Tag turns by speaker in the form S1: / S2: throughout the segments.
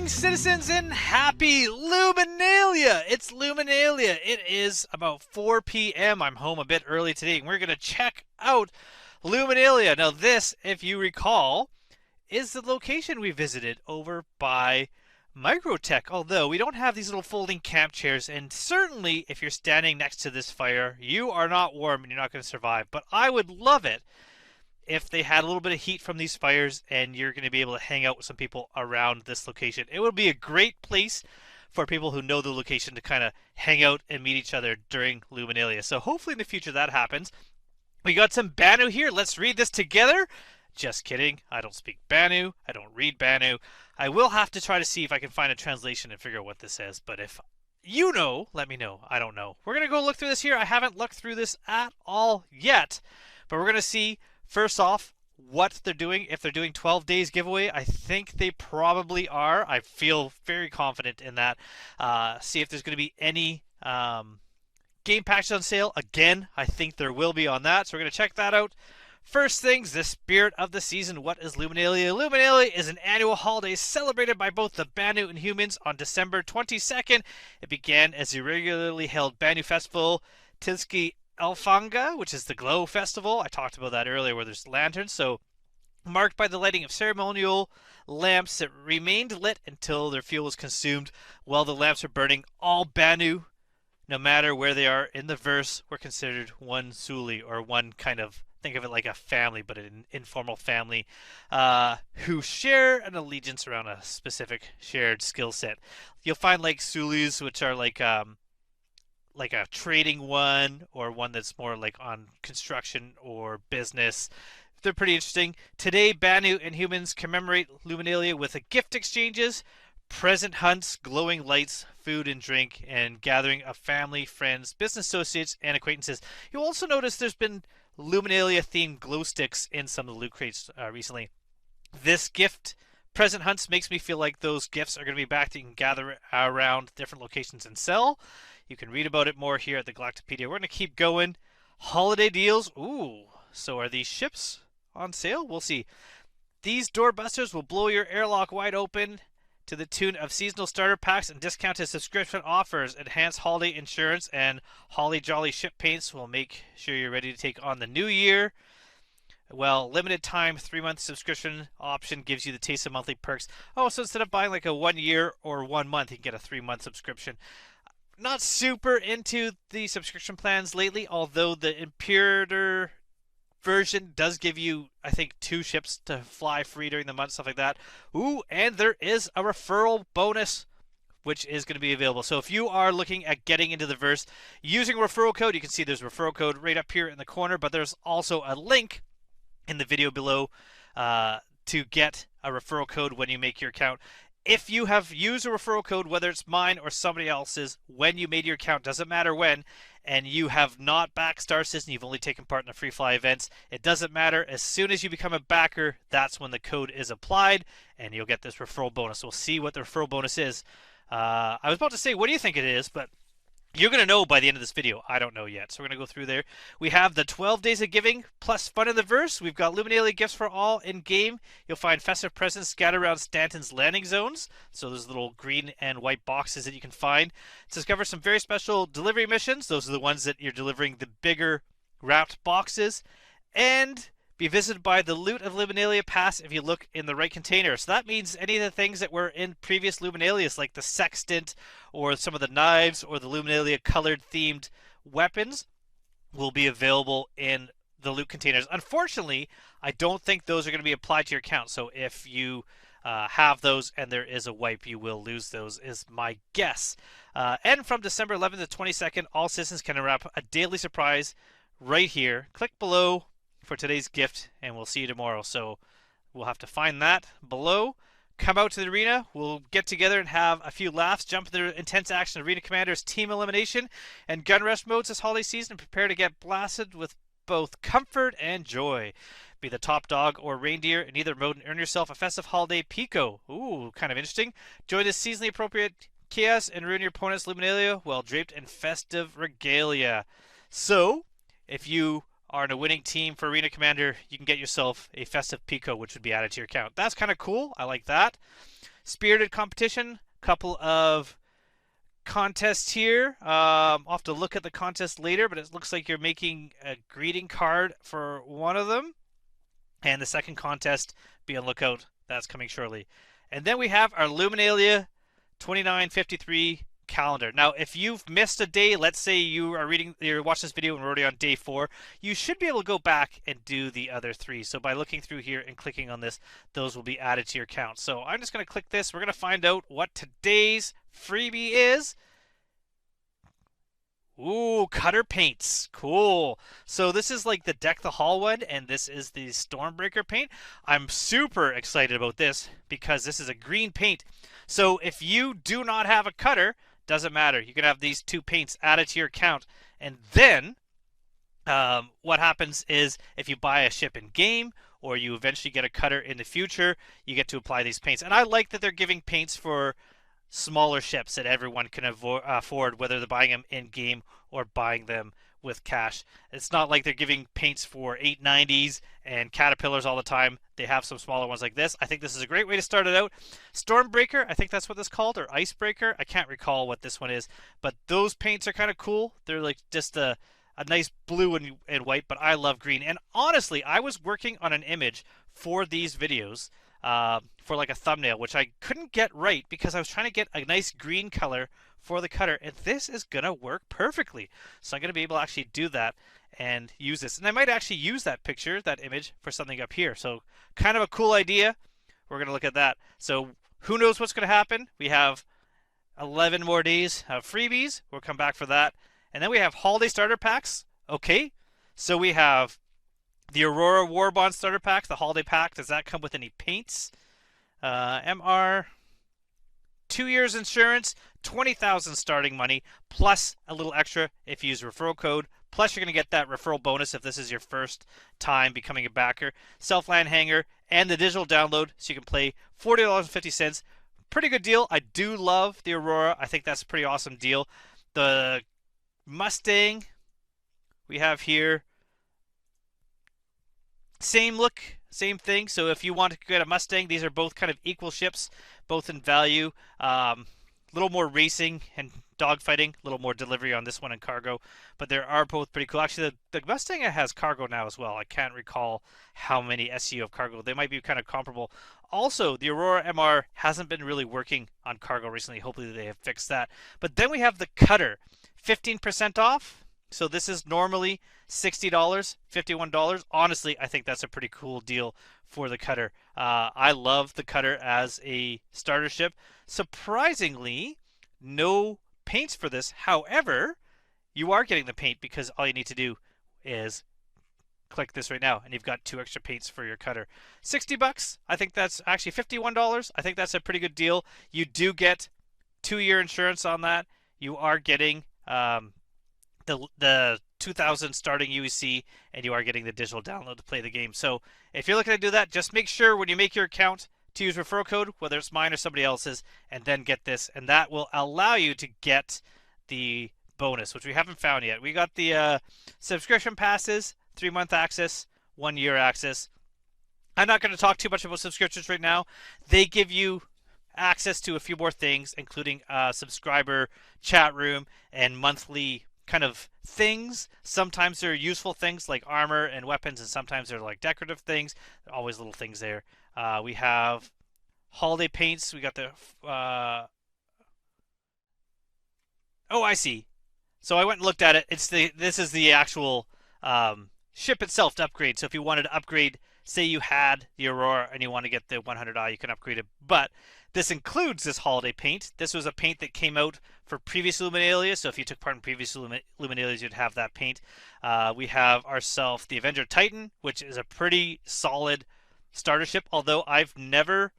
S1: Citizens, and happy Luminalia! It's Luminalia. It is about 4 p.m. I'm home a bit early today, and we're going to check out Luminalia. Now this, if you recall, is the location we visited over by Microtech, although we don't have these little folding camp chairs, and certainly if you're standing next to this fire, you are not warm and you're not going to survive. But I would love it if they had a little bit of heat from these fires and you're going to be able to hang out with some people around this location. It would be a great place for people who know the location to kind of hang out and meet each other during Luminalia. So hopefully in the future that happens. We got some Banu here. Let's read this together. Just kidding. I don't speak Banu. I don't read Banu. I will have to try to see if I can find a translation and figure out what this says. But if you know, let me know. I don't know. We're going to go look through this here. I haven't looked through this at all yet. But we're going to see first off, what they're doing. If they're doing 12 days giveaway, I think they probably are. I feel very confident in that. See if there's going to be any game packages on sale. Again, I think there will be on that. So we're going to check that out. First things, the spirit of the season. What is Luminalia? Luminalia is an annual holiday celebrated by both the Banu and humans on December 22nd. It began as a regularly held Banu festival, Tilski Alfanga, which is the Glow Festival. I talked about that earlier where there's lanterns. So marked by the lighting of ceremonial lamps that remained lit until their fuel was consumed. While the lamps are burning, all Banu, no matter where they are in the verse, were considered one Suli, or one kind of, think of it like a family, but an informal family, who share an allegiance around a specific shared skill set. You'll find like Sulis, which are like a trading one, or one that's more like on construction or business. They're pretty interesting. Today, Banu and humans commemorate Luminalia with a gift exchanges, present hunts, glowing lights, food and drink, and gathering of family, friends, business associates, and acquaintances. You'll also notice there's been Luminalia-themed glow sticks in some of the loot crates recently. This gift present hunts makes me feel like those gifts are going to be back that you can gather around different locations and sell. You can read about it more here at the Galactopedia. We're going to keep going. Holiday deals. Ooh, so are these ships on sale? We'll see. These doorbusters will blow your airlock wide open to the tune of seasonal starter packs and discounted subscription offers. Enhanced holiday insurance and Holly Jolly ship paints will make sure you're ready to take on the new year. Well, limited time 3-month subscription option gives you the taste of monthly perks. Oh, so instead of buying like a 1 year or 1 month, you can get a 3-month subscription. Not super into the subscription plans lately, although the Imperator version does give you, I think, 2 ships to fly free during the month, stuff like that. Ooh, and there is a referral bonus, which is going to be available. So if you are looking at getting into the verse using referral code, you can see there's a referral code right up here in the corner, but there's also a link in the video below to get a referral code when you make your account. If you have used a referral code, whether it's mine or somebody else's, when you made your account, doesn't matter when, and you have not backed Star Citizen, you've only taken part in the free fly events, it doesn't matter. As soon as you become a backer, that's when the code is applied, and you'll get this referral bonus. We'll see what the referral bonus is. I was about to say, what do you think it is? But you're going to know by the end of this video. I don't know yet. So we're going to go through there. We have the 12 Days of Giving plus Fun in the Verse. We've got Luminalia gifts for all in-game. You'll find festive presents scattered around Stanton's landing zones. So there's little green and white boxes that you can find. Discover some very special delivery missions. Those are the ones that you're delivering the bigger wrapped boxes. And be visited by the Loot of Luminalia Pass if you look in the right container. So that means any of the things that were in previous Luminalias, like the Sextant or some of the knives or the Luminalia colored themed weapons, will be available in the loot containers. Unfortunately, I don't think those are going to be applied to your account. So if you have those and there is a wipe, you will lose those, is my guess. And from December 11th to 22nd, all citizens can unwrap a daily surprise right here. Click below for today's gift, and we'll see you tomorrow. So we'll have to find that below. Come out to the arena. We'll get together and have a few laughs. Jump into the intense action arena commanders, team elimination, and gun rush modes this holiday season. Prepare to get blasted with both comfort and joy. Be the top dog or reindeer in either mode and earn yourself a festive holiday Pico. Ooh, kind of interesting. Join this seasonally appropriate chaos and ruin your opponent's Luminalia while draped in festive regalia. So, if you are in a winning team for Arena Commander, you can get yourself a festive Pico, which would be added to your account. That's kind of cool. I like that. Spirited competition. Couple of contests here. I'll have to look at the contest later, but it looks like you're making a greeting card for one of them. And the second contest, be on lookout. That's coming shortly. And then we have our Luminalia 2953 calendar. Now, if you've missed a day, let's say you are watching this video and we're already on day 4, you should be able to go back and do the other 3. So by looking through here and clicking on this, those will be added to your account. So I'm just going to click this. We're going to find out what today's freebie is. Ooh, cutter paints. Cool. So this is like the Deck the Hall one, and this is the Stormbreaker paint. I'm super excited about this because this is a green paint. So if you do not have a cutter, doesn't matter. You can have these 2 paints added to your account. And then what happens is if you buy a ship in game or you eventually get a cutter in the future, you get to apply these paints. And I like that they're giving paints for smaller ships that everyone can afford, whether they're buying them in game or buying them with cash. It's not like they're giving paints for 890s and Caterpillars all the time. They have some smaller ones like this. I think this is a great way to start it out. Stormbreaker, I think that's what this is called, or Icebreaker. I can't recall what this one is, but those paints are kind of cool. They're like just a nice blue and white, but I love green. And honestly, I was working on an image for these videos for like a thumbnail, which I couldn't get right because I was trying to get a nice green color for the cutter, and this is gonna work perfectly. So I'm gonna be able to actually do that and use this, and I might actually use that picture, that image, for something up here. So kind of a cool idea. We're gonna look at that. So who knows what's gonna happen? We have 11 more days of freebies. We'll come back for that, and then we have holiday starter packs. Okay, so we have the Aurora War Bond starter pack, the holiday pack. Does that come with any paints? MR, 2 years insurance, 20,000 starting money, plus a little extra if you use referral code. Plus, you're going to get that referral bonus if this is your first time becoming a backer. Self-land hanger and the digital download, so you can play $40.50. Pretty good deal. I do love the Aurora. I think that's a pretty awesome deal. The Mustang we have here, same look, same thing. So if you want to get a Mustang, these are both kind of equal ships, both in value. Little more racing and dogfighting, a little more delivery on this one and cargo, but they are both pretty cool. Actually, the Mustang has cargo now as well. I can't recall how many SU of cargo. They might be kind of comparable. Also, the Aurora MR hasn't been really working on cargo recently. Hopefully they have fixed that. But then we have the Cutter, 15% off. So this is normally $60, $51. Honestly, I think that's a pretty cool deal for the Cutter. I love the Cutter as a starter ship. Surprisingly, no paints for this. However, you are getting the paint because all you need to do is click this right now and you've got 2 extra paints for your Cutter. $60. I think that's actually $51. I think that's a pretty good deal. You do get 2-year insurance on that. You are getting the 2000 starting UEC, and you are getting the digital download to play the game. So if you're looking to do that, just make sure when you make your account to use referral code, whether it's mine or somebody else's, and then get this, and that will allow you to get the bonus, which we haven't found yet. We got the subscription passes, 3-month access, 1-year access. I'm not going to talk too much about subscriptions right now. They give you access to a few more things, including subscriber chat room and monthly kind of things. Sometimes they're useful things like armor and weapons, and sometimes they're like decorative things. There are always little things there. We have holiday paints. We got the oh, I see. So I went and looked at it. This is the actual ship itself to upgrade. So if you wanted to upgrade, say you had the Aurora and you want to get the 100i, you can upgrade it. But this includes this holiday paint. This was a paint that came out for previous Luminalia, so if you took part in previous Luminalias, you'd have that paint. We have ourselves the Avenger Titan, which is a pretty solid starter ship, although I've never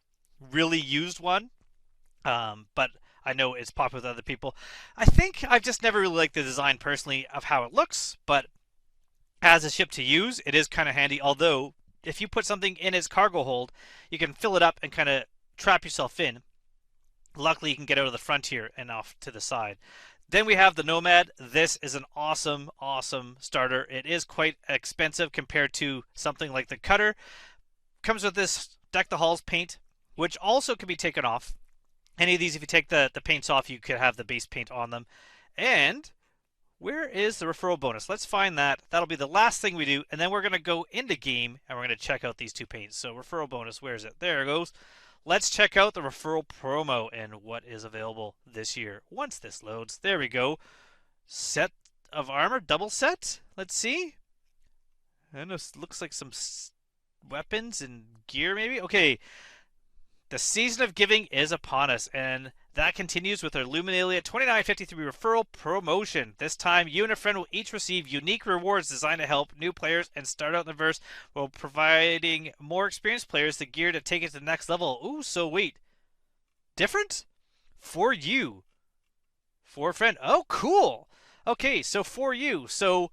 S1: really used one, but I know it's popular with other people. I think I've just never really liked the design personally of how it looks, but as a ship to use, it is kind of handy. Although, if you put something in its cargo hold, you can fill it up and kind of trap yourself in. Luckily, you can get out of the front here and off to the side. Then we have the Nomad. This is an awesome, awesome starter. It is quite expensive compared to something like the Cutter. Comes with this Deck the Halls paint, which also can be taken off. Any of these, if you take the paints off, you could have the base paint on them. And where is the referral bonus? Let's find that. That'll be the last thing we do, and then we're going to go into game, and we're going to check out these two paints. So referral bonus, where is it? There it goes. Let's check out the referral promo and what is available this year. Once this loads, there we go. Set of armor, double set. Let's see. And it looks like some weapons and gear, maybe. Okay. The season of giving is upon us, and that continues with our Luminalia 2953 referral promotion. This time, you and a friend will each receive unique rewards designed to help new players and start out in the verse, while providing more experienced players the gear to take it to the next level. Ooh, so wait. Different? For you. For a friend. Oh, cool. Okay, so for you. So,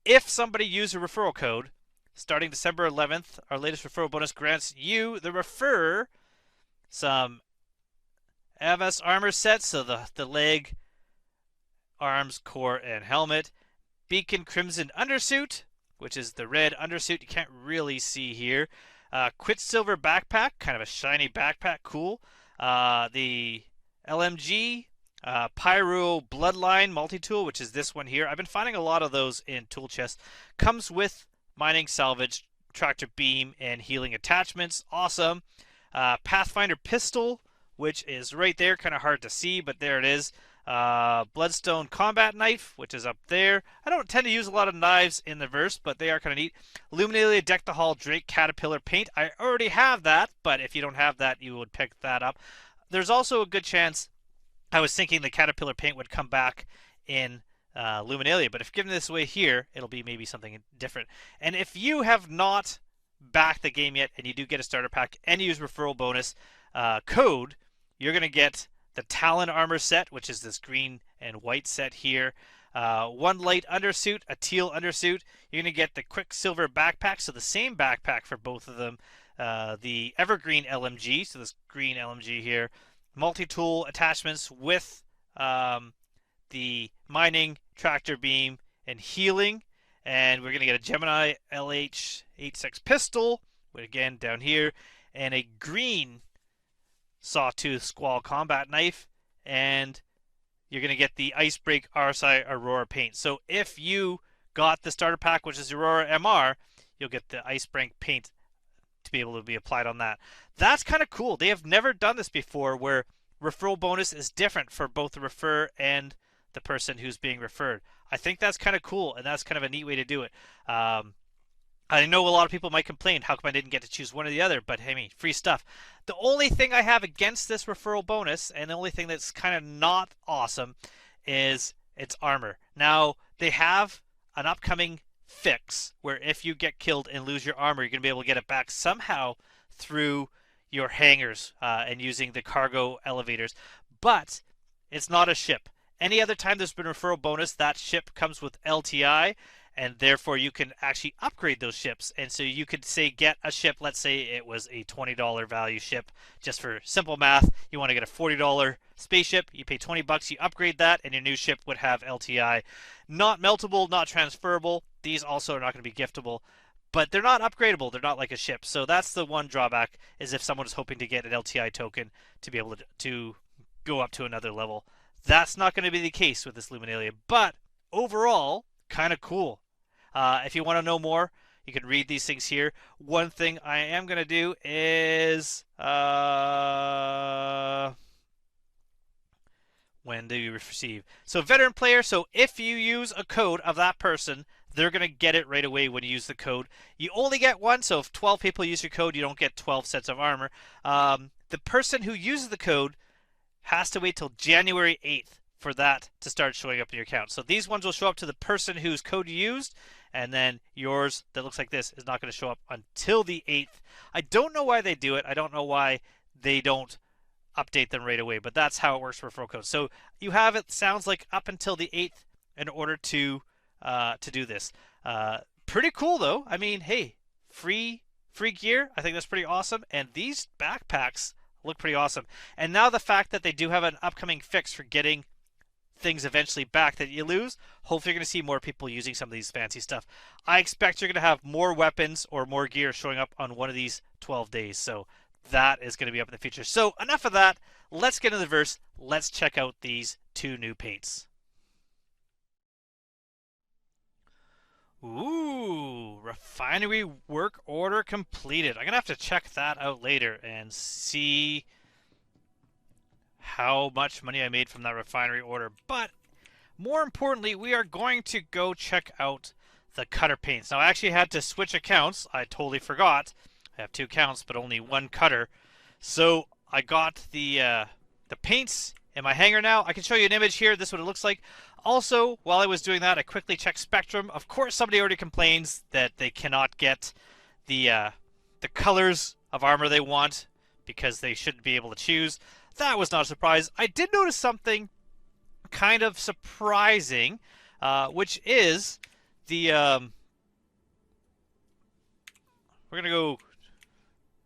S1: if somebody used a referral code, starting December 11th, our latest referral bonus grants you, the referrer, some MS armor sets, so the leg, arms, core, and helmet. Beacon Crimson undersuit, which is the red undersuit you can't really see here. Quicksilver backpack, kind of a shiny backpack, cool. The LMG, Pyro Bloodline multi-tool, which is this one here. I've been finding a lot of those in tool chests. Comes with mining salvage, tractor beam, and healing attachments. Awesome. Pathfinder pistol, which is right there, kind of hard to see, but there it is. Bloodstone combat knife, which is up there. I don't tend to use a lot of knives in the verse, but they are kind of neat. Luminalia Deck the Hall Drake Caterpillar paint. I already have that, but if you don't have that, you would pick that up. There's also a good chance, I was thinking the Caterpillar paint would come back in Luminalia, but if given this away here, it'll be maybe something different. And if you have not backed the game yet, and you do get a starter pack and use referral bonus code, you're going to get the Talon armor set, which is this green and white set here. One light undersuit, a teal undersuit. You're going to get the Quicksilver backpack, so the same backpack for both of them. The Evergreen LMG, so this green LMG here. Multi-tool attachments with the mining, tractor beam, and healing. And we're going to get a Gemini LH86 pistol, again down here, and a green Sawtooth Squall combat knife, and you're going to get the Icebreaker RSI Aurora paint. So if you got the starter pack, which is Aurora MR, you'll get the Icebreaker paint to be able to be applied on that. That's kind of cool. They have never done this before, where referral bonus is different for both the referrer and the person who's being referred. I think that's kind of cool, and that's kind of a neat way to do it. I know a lot of people might complain, how come I didn't get to choose one or the other, but hey, me, free stuff. The only thing I have against this referral bonus, and the only thing that's kind of not awesome, is its armor. Now, they have an upcoming fix where if you get killed and lose your armor, you're going to be able to get it back somehow through your hangars and using the cargo elevators. But it's not a ship. Any other time there's been a referral bonus, that ship comes with LTI, and therefore you can actually upgrade those ships. And so you could say get a ship, let's say it was a $20 value ship, just for simple math. You want to get a $40 spaceship, you pay 20 bucks, you upgrade that, and your new ship would have LTI. Not meltable, not transferable. These also are not going to be giftable, but they're not upgradable. They're not like a ship. So that's the one drawback, is if someone is hoping to get an LTI token to be able to go up to another level. That's not going to be the case with this Luminalia, but overall, kind of cool. If you want to know more, you can read these things here. One thing I am going to do is when do you receive? So veteran player, so if you use a code of that person, they're going to get it right away when you use the code. You only get one, so if 12 people use your code, you don't get 12 sets of armor. The person who uses the code has to wait till January 8th for that to start showing up in your account. So these ones will show up to the person whose code you used, and then yours that looks like this is not going to show up until the 8th. I don't know why they do it. I don't know why they don't update them right away, but that's how it works for referral codes. So you have, it sounds like, up until the 8th in order to do this. Pretty cool though. I mean, hey, free gear. I think that's pretty awesome. And these backpacks look pretty awesome. And now the fact that they do have an upcoming fix for getting things eventually back that you lose, hopefully you're going to see more people using some of these fancy stuff. I expect you're going to have more weapons or more gear showing up on one of these 12 days. So that is going to be up in the future. So enough of that. Let's get into the verse. Let's check out these two new paints. Ooh, refinery work order completed. I'm going to have to check that out later and see how much money I made from that refinery order. But more importantly, we are going to go check out the cutter paints. Now, I actually had to switch accounts. I totally forgot. I have two accounts, but only one cutter. So I got the paints in my hanger now. I can show you an image here. This is what it looks like. Also, while I was doing that, I quickly checked Spectrum. Of course, somebody already complains that they cannot get the colors of armor they want because they shouldn't be able to choose. That was not a surprise. I did notice something kind of surprising, which is the we're gonna go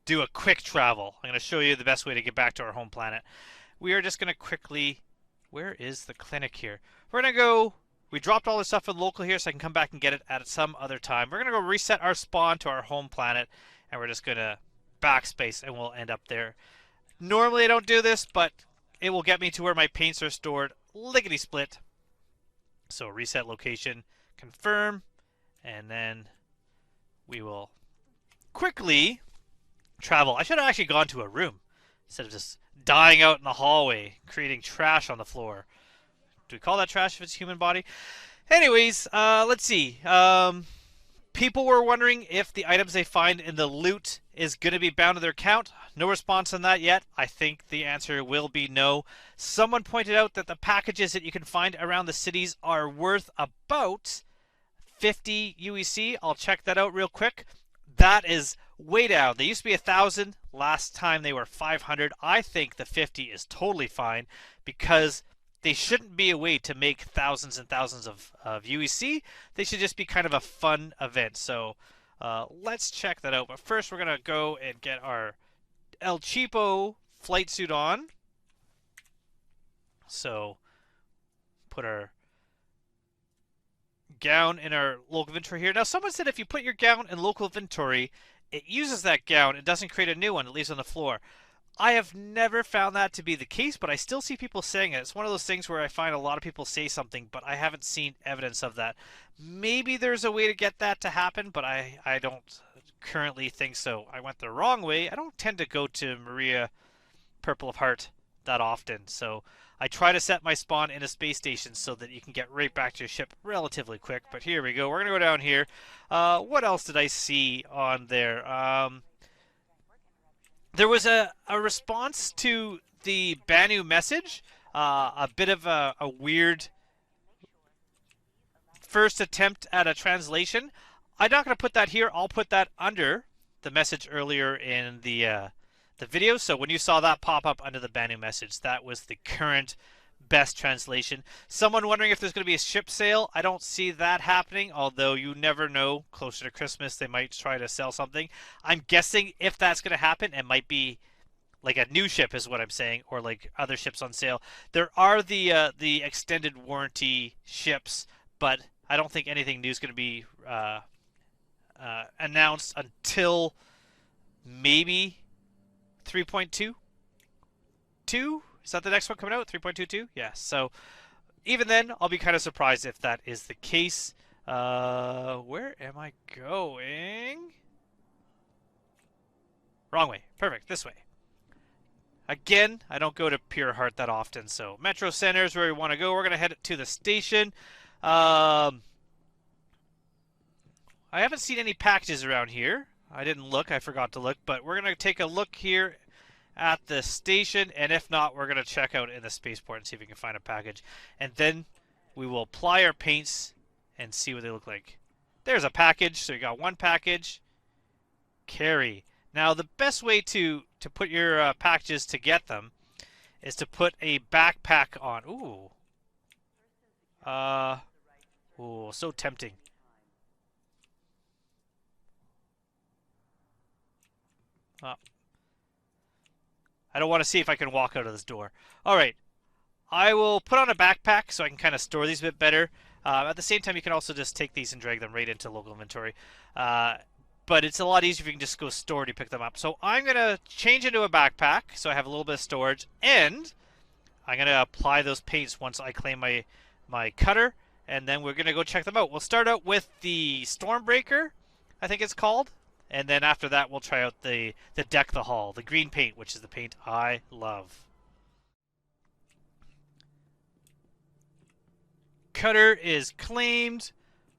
S1: do a quick travel. I'm gonna show you the best way to get back to our home planet. We are just gonna quickly, where is the clinic here? We're gonna go, we dropped all the stuff in local here so I can come back and get it at some other time. We're gonna go reset our spawn to our home planet, and we're just gonna backspace and we'll end up there. Normally I don't do this, but it will get me to where my paints are stored. Lickety split. So reset location, confirm, and then we will quickly travel. I should have actually gone to a room instead of just dying out in the hallway, creating trash on the floor. Do we call that trash if it's a human body? Anyways, let's see. People were wondering if the items they find in the loot is going to be bound to their account. No response on that yet. I think the answer will be no. Someone pointed out that the packages that you can find around the cities are worth about 50 UEC. I'll check that out real quick. That is way down. They used to be 1,000. Last time they were 500. I think the 50 is totally fine because they shouldn't be a way to make thousands and thousands of UEC. They should just be kind of a fun event. So let's check that out. But first we're going to go and get our El Cheapo flight suit on. So put our gown in our local inventory here. Now someone said if you put your gown in local inventory, it uses that gown. It doesn't create a new one. It leaves on the floor. I have never found that to be the case, but I still see people saying it. It's one of those things where I find a lot of people say something, but I haven't seen evidence of that. Maybe there's a way to get that to happen, but I don't currently think so. I went the wrong way. I don't tend to go to Maria Purple of Heart that often, so I try to set my spawn in a space station so that you can get right back to your ship relatively quick. But here we go. We're going to go down here. What else did I see on there? There was a response to the Banu message, a bit of a weird first attempt at a translation. I'm not going to put that here. I'll put that under the message earlier in the video. So when you saw that pop up under the Banu message, that was the current best translation. Someone wondering if there's going to be a ship sale. I don't see that happening, although you never know. Closer to Christmas, they might try to sell something. I'm guessing if that's going to happen, it might be like a new ship is what I'm saying, or like other ships on sale. There are the extended warranty ships, but I don't think anything new is going to be announced until maybe 3.2. Is that the next one coming out? 3.22? Yeah. So even then, I'll be kind of surprised if that is the case. Where am I going? Wrong way. Perfect. This way. Again, I don't go to Pure Heart that often, so Metro Center is where we want to go. We're going to head to the station. I haven't seen any packages around here. I didn't look. I forgot to look. But we're going to take a look here at the station, and if not, we're going to check out in the spaceport and see if we can find a package. And then we will apply our paints and see what they look like. There's a package. So you got one package. Carry. Now, the best way to put your packages to get them is to put a backpack on. Ooh. Ooh, so tempting. Oh. I don't want to see if I can walk out of this door. All right. I will put on a backpack so I can kind of store these a bit better. At the same time, you can also just take these and drag them right into local inventory. But it's a lot easier if you can just go store to pick them up. So I'm going to change into a backpack so I have a little bit of storage. And I'm going to apply those paints once I claim my cutter. And then we're going to go check them out. We'll start out with the Stormbreaker, I think it's called. And then after that, we'll try out the Deck the Hall, the green paint, which is the paint I love. Cutter is claimed.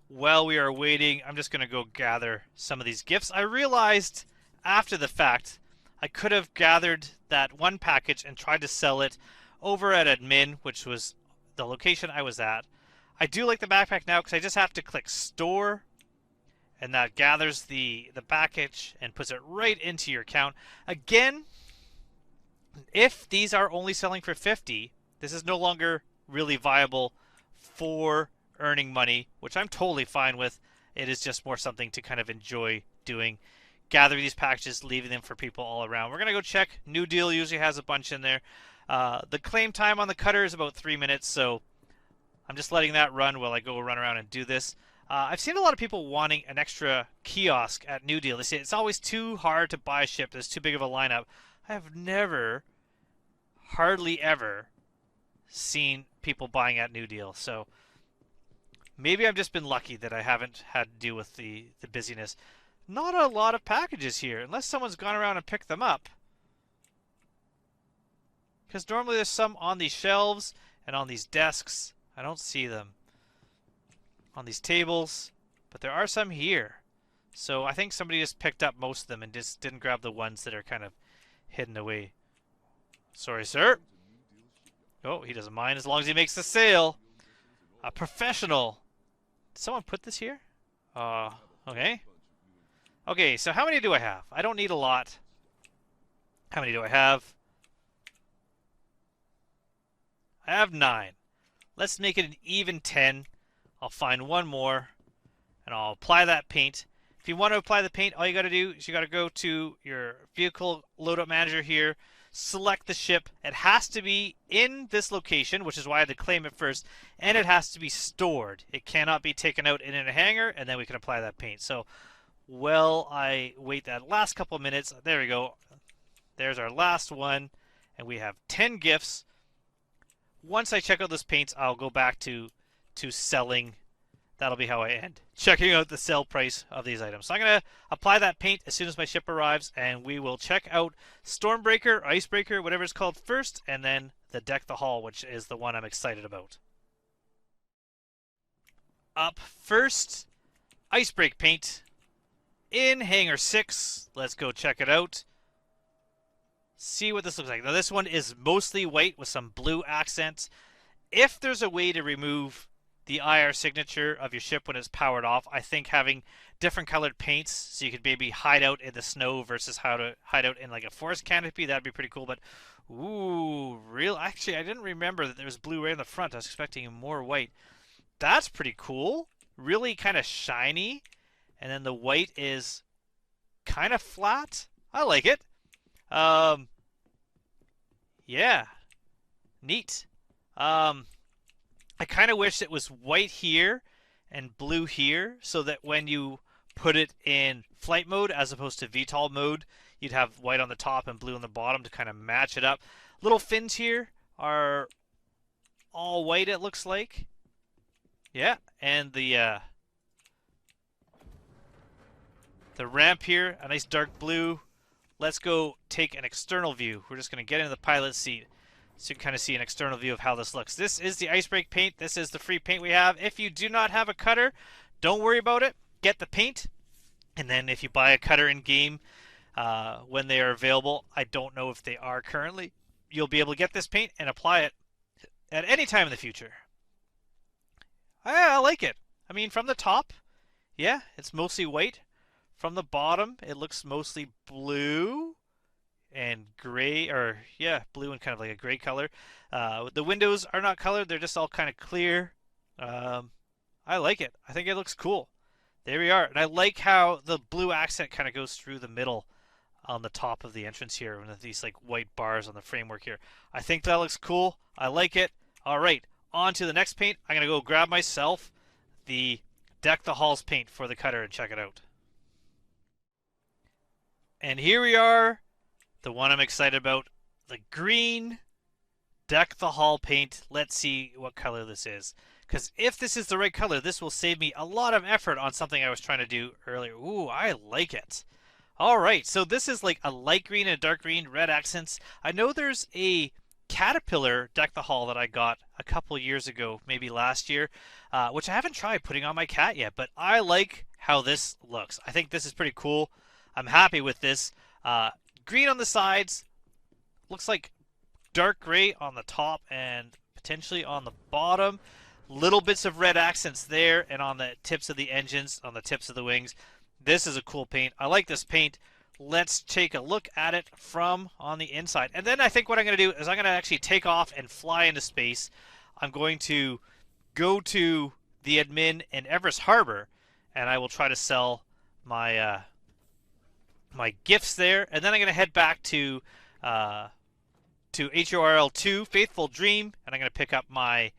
S1: While we are waiting, I'm just going to go gather some of these gifts. I realized after the fact I could have gathered that one package and tried to sell it over at admin, which was the location I was at. I do like the backpack now because I just have to click store, and that gathers the package and puts it right into your account. Again, if these are only selling for 50, this is no longer really viable for earning money, which I'm totally fine with. It is just more something to kind of enjoy doing. Gather these packages, leaving them for people all around. We're going to go check. New Deal usually has a bunch in there. The claim time on the cutter is about 3 minutes, so I'm just letting that run while I go run around and do this. I've seen a lot of people wanting an extra kiosk at New Deal. They say it's always too hard to buy a ship. There's too big of a lineup. I have never, hardly ever, seen people buying at New Deal. So maybe I've just been lucky that I haven't had to deal with the busyness. Not a lot of packages here, unless someone's gone around and picked them up. Because normally there's some on these shelves and on these desks. I don't see them on these tables, but there are some here. So I think somebody just picked up most of them and just didn't grab the ones that are kind of hidden away. Sorry, sir. Oh, he doesn't mind as long as he makes the sale. A professional. Did someone put this here? Okay. Okay, so how many do I have? I don't need a lot. How many do I have? I have 9. Let's make it an even 10. I'll find one more, and I'll apply that paint. If you want to apply the paint, all you got to do is you got to go to your vehicle loadout manager here, select the ship. It has to be in this location, which is why I had to claim it first, and it has to be stored. It cannot be taken out in a hangar, and then we can apply that paint. So, while I wait that last couple of minutes, there we go. There's our last one, and we have 10 gifts. Once I check out those paints, I'll go back to selling. That'll be how I end. Checking out the sell price of these items. So I'm going to apply that paint as soon as my ship arrives, and we will check out Stormbreaker, Icebreaker, whatever it's called first, and then the Deck the Hall, which is the one I'm excited about. Up first, Icebreaker Paint in Hangar 6. Let's go check it out. See what this looks like. Now this one is mostly white with some blue accents. If there's a way to remove the IR signature of your ship when it's powered off, I think having different colored paints so you could maybe hide out in the snow versus how to hide out in like a forest canopy, that'd be pretty cool. But ooh, actually I didn't remember that there was blue right in the front. I was expecting more white. That's pretty cool. Really kind of shiny, and then the white is kind of flat. I like it. Yeah, neat. I kind of wish it was white here and blue here, so that when you put it in flight mode as opposed to VTOL mode, you'd have white on the top and blue on the bottom to kind of match it up. Little fins here are all white, it looks like. Yeah, and the ramp here, a nice dark blue. Let's go take an external view. We're just going to get into the pilot seat so you can kind of see an external view of how this looks. This is the Icebreaker Paint. This is the free paint we have. If you do not have a cutter, don't worry about it. Get the paint, and then if you buy a cutter in game when they are available, I don't know if they are currently, you'll be able to get this paint and apply it at any time in the future. I like it. I mean, from the top, yeah, it's mostly white. From the bottom, it looks mostly blue and gray, or yeah, blue and kind of like a gray color. The windows are not colored, they're just all kind of clear. I like it. I think it looks cool. There we are. And I like how the blue accent kind of goes through the middle on the top of the entrance here with these like white bars on the framework here. I think that looks cool. I like it. All right, on to the next paint. I'm gonna go grab myself the Deck the Halls paint for the cutter and check it out. And here we are, the one I'm excited about, the green Deck the Hall paint. Let's see what color this is. Because if this is the right color, this will save me a lot of effort on something I was trying to do earlier. Ooh, I like it. All right, so this is like a light green and a dark green, red accents. I know there's a Caterpillar Deck the Hall that I got a couple years ago, maybe last year, which I haven't tried putting on my cat yet, but I like how this looks. I think this is pretty cool. I'm happy with this. Green on the sides, looks like dark gray on the top and potentially on the bottom. Little bits of red accents there and on the tips of the engines, on the tips of the wings. This is a cool paint. I like this paint. Let's take a look at it from on the inside. And then I think what I'm going to do is I'm going to actually take off and fly into space. I'm going to go to the admin in Everest Harbor, and I will try to sell my my gifts there. And then I'm going to head back to HORL 2, Faithful Dream, and I'm going to pick up my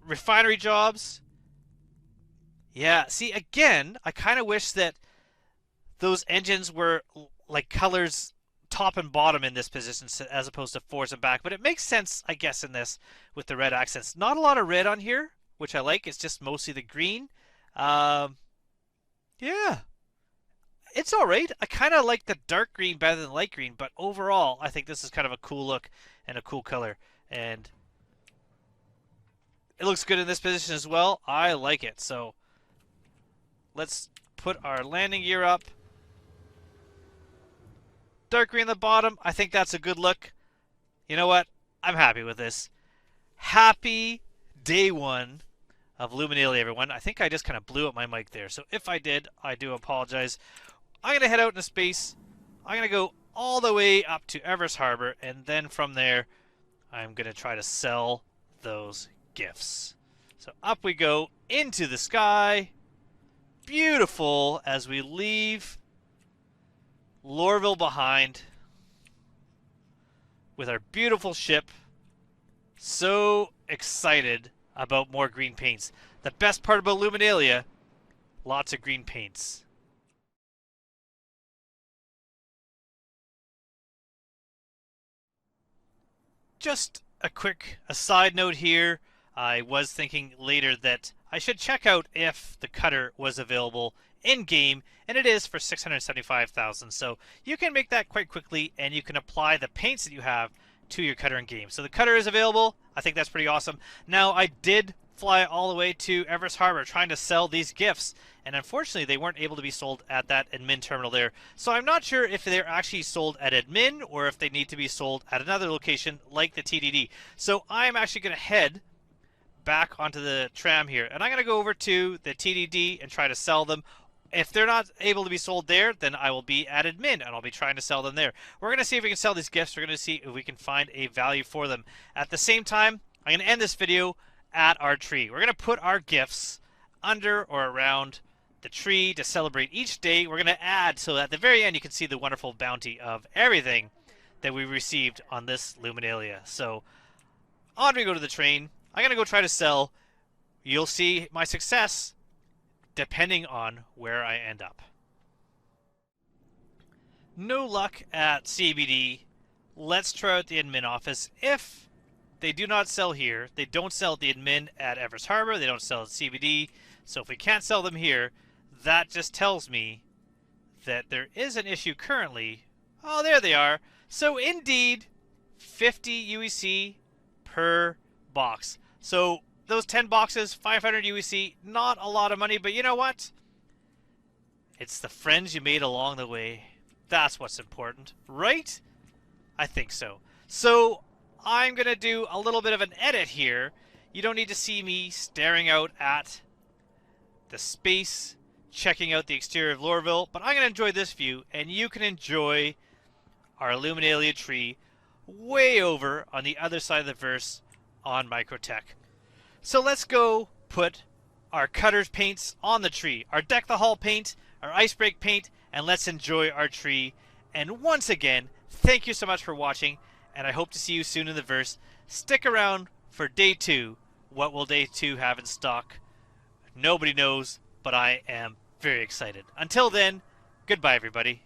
S1: refinery jobs. Yeah, see, again, I kind of wish that those engines were like colors top and bottom in this position as opposed to forwards and back. But it makes sense, I guess, in this with the red accents. Not a lot of red on here, which I like. It's just mostly the green. Yeah. It's all right. I kind of like the dark green better than light green. But overall, I think this is kind of a cool look and a cool color. And it looks good in this position as well. I like it. So let's put our landing gear up. Dark green at the bottom. I think that's a good look. You know what? I'm happy with this. Happy day one of Luminalia, everyone. I think I just kind of blew up my mic there. So if I did, I do apologize. I'm going to head out into space. I'm going to go all the way up to Everest Harbor. And then from there, I'm going to try to sell those gifts. So up we go into the sky. Beautiful as we leave Lorville behind with our beautiful ship. So excited about more green paints. The best part about Luminalia, lots of green paints. Just a quick side note here. I was thinking later that I should check out if the cutter was available in-game, and it is for 675,000. So you can make that quite quickly, and you can apply the paints that you have to your cutter in-game. So the cutter is available. I think that's pretty awesome. Now, I did fly all the way to Everest Harbor trying to sell these gifts, and unfortunately they weren't able to be sold at that admin terminal there. So I'm not sure if they're actually sold at admin or if they need to be sold at another location like the TDD. So I'm actually going to head back onto the tram here, and I'm going to go over to the TDD and try to sell them. If they're not able to be sold there, then I will be at admin and I'll be trying to sell them there. We're going to see if we can sell these gifts. We're going to see if we can find a value for them. At the same time, I'm going to end this video at our tree. We're going to put our gifts under or around the tree to celebrate each day. We're going to add so at the very end you can see the wonderful bounty of everything that we received on this Luminalia. So on we go to the train. I'm going to go try to sell. You'll see my success depending on where I end up. No luck at CBD. Let's try out the admin office. If they do not sell here, they don't sell at the admin at Everest Harbor, they don't sell at CBD. So if we can't sell them here, that just tells me that there is an issue currently. Oh, there they are. So indeed, 50 UEC per box. So those 10 boxes, 500 UEC, not a lot of money, but you know what? It's the friends you made along the way. That's what's important, right? I think so. So I'm going to do a little bit of an edit here. You don't need to see me staring out at the space, checking out the exterior of Lorville, but I'm going to enjoy this view, and you can enjoy our Luminalia tree way over on the other side of the verse on Microtech. So let's go put our cutters paints on the tree. Our Deck the Hall paint, our Icebreaker Paint, and let's enjoy our tree. And once again, thank you so much for watching, and I hope to see you soon in the verse. Stick around for day 2. What will day 2 have in stock? Nobody knows, but I am very excited. Until then, goodbye everybody.